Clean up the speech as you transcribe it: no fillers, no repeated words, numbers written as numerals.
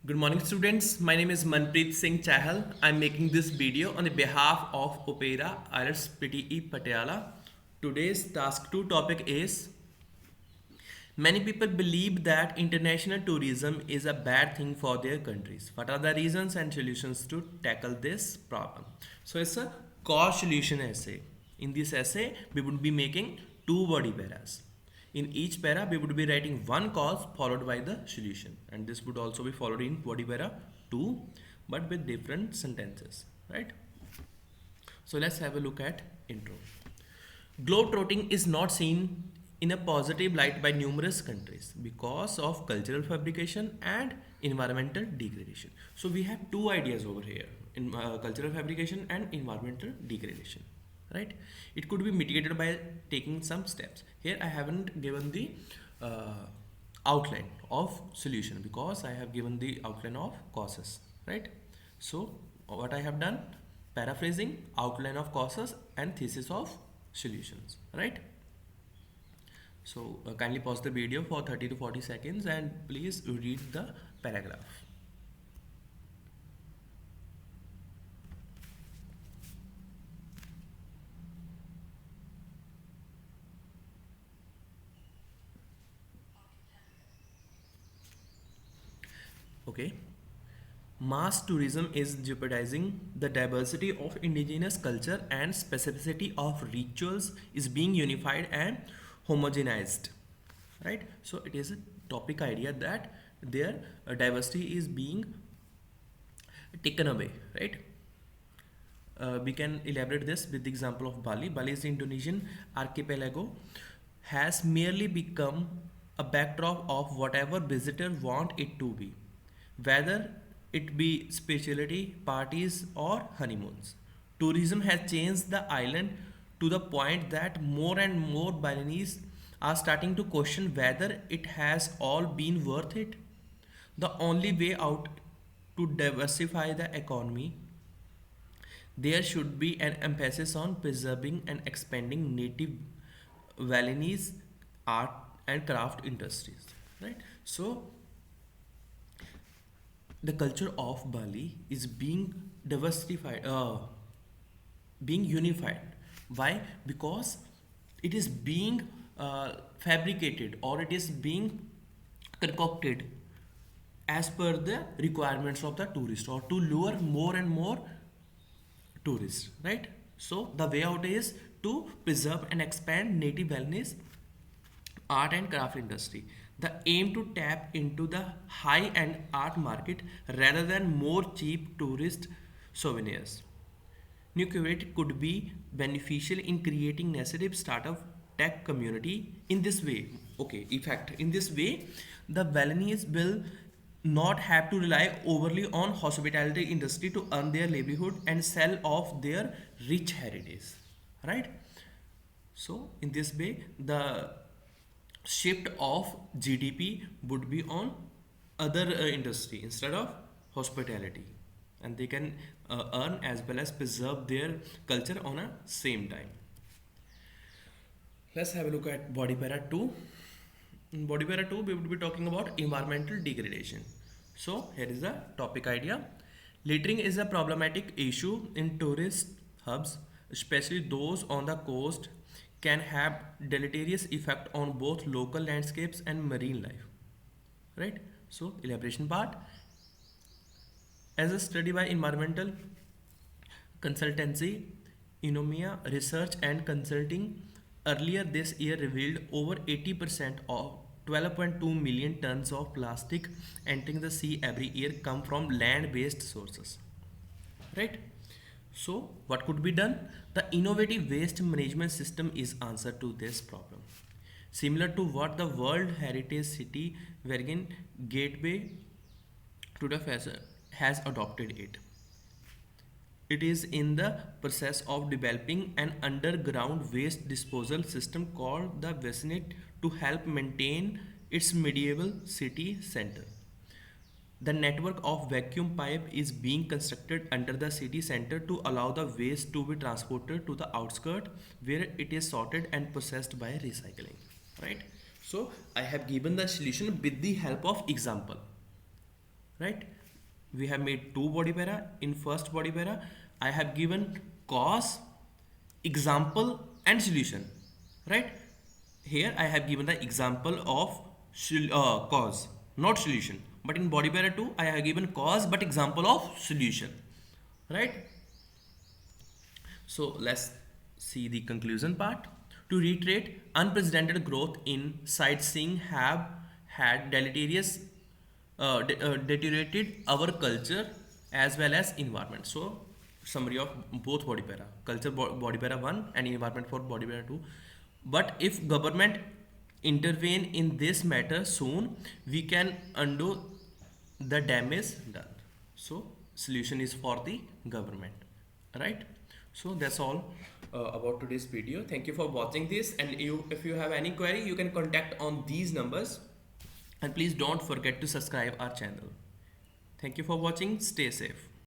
Good morning, students. My name is Manpreet Singh Chahal. I'm making this video on the behalf of Opera IELTS PTE Patiala. Today's task 2 topic is many people believe that international tourism is a bad thing for their countries. What are the reasons and solutions to tackle this problem? So it's a cause solution essay. In this essay, we would be making two body paras. In each para, we would be writing one cause followed by the solution, and this would also be followed in body para 2, but with different sentences, right? So let's have a look at intro. Globetrotting is not seen in a positive light by numerous countries because of cultural fabrication and environmental degradation. So we have two ideas over here in cultural fabrication and environmental degradation, right? It could be mitigated by taking some steps. Here I haven't given the uh, outline of solution because I have given the outline of causes, right? So what I have done, paraphrasing, outline of causes and thesis of solutions, right? So kindly pause the video for 30 to 40 seconds and please read the paragraph. Okay. Mass tourism is jeopardizing the diversity of indigenous culture and specificity of rituals is being unified and homogenized. Right? So it is a topic idea that their diversity is being taken away, right? We can elaborate this with the example of Bali. Bali's Indonesian archipelago has merely become a backdrop of whatever visitor want it to be, whether it be spirituality, parties, or honeymoons. Tourism has changed the island to the point that more and more Balinese are starting to question whether it has all been worth it. The only way out to diversify the economy, there should be an emphasis on preserving and expanding native Balinese art and craft industries. Right? So the culture of Bali is being diversified, being unified. Why? Because it is being fabricated or it is being concocted as per the requirements of the tourist or to lure more and more tourists, right? So the way out is to preserve and expand native wellness art and craft industry. The aim to tap into the high-end art market rather than more cheap tourist souvenirs. New Curate could be beneficial in creating necessary startup tech community in this way. Okay, in fact, in this way, the Balinese will not have to rely overly on hospitality industry to earn their livelihood and sell off their rich heritage, right? So in this way, the shift of GDP would be on other industry instead of hospitality, and they can earn as well as preserve their culture on a same time. Let's have a look at body para 2. In body para 2, we would be talking about environmental degradation. So here is the topic idea. Littering is a problematic issue in tourist hubs, especially those on the coast, can have deleterious effect on both local landscapes and marine life. Right? So elaboration part. As a study by environmental consultancy Inomia Research and Consulting earlier this year revealed over 80% of 12.2 million tons of plastic entering the sea every year come from land-based sources. Right? So, what could be done? The innovative waste management system is answer to this problem. Similar to what the World Heritage City Virgin Gateway to the Fashion has adopted it. It is in the process of developing an underground waste disposal system called the Vicinit to help maintain its medieval city center. The network of vacuum pipe is being constructed under the city center to allow the waste to be transported to the outskirts where it is sorted and processed by recycling. Right? So I have given the solution with the help of example. Right? we have made two body para. In first body para, I have given cause, example and solution, right? Here I have given the example of cause, not solution. But in body para 2, I have given cause but example of solution, right? So let's see the conclusion part. To reiterate, unprecedented growth in sightseeing have had deteriorated our culture as well as environment. So summary of both body para, culture body para 1 and environment for body para 2. But if government intervene in this matter soon, we can undo the damage done. So solution is for the government, right? So that's all about today's video. Thank you for watching this, and if you have any query, you can contact on these numbers, and please don't forget to subscribe our channel. Thank you for watching. Stay safe.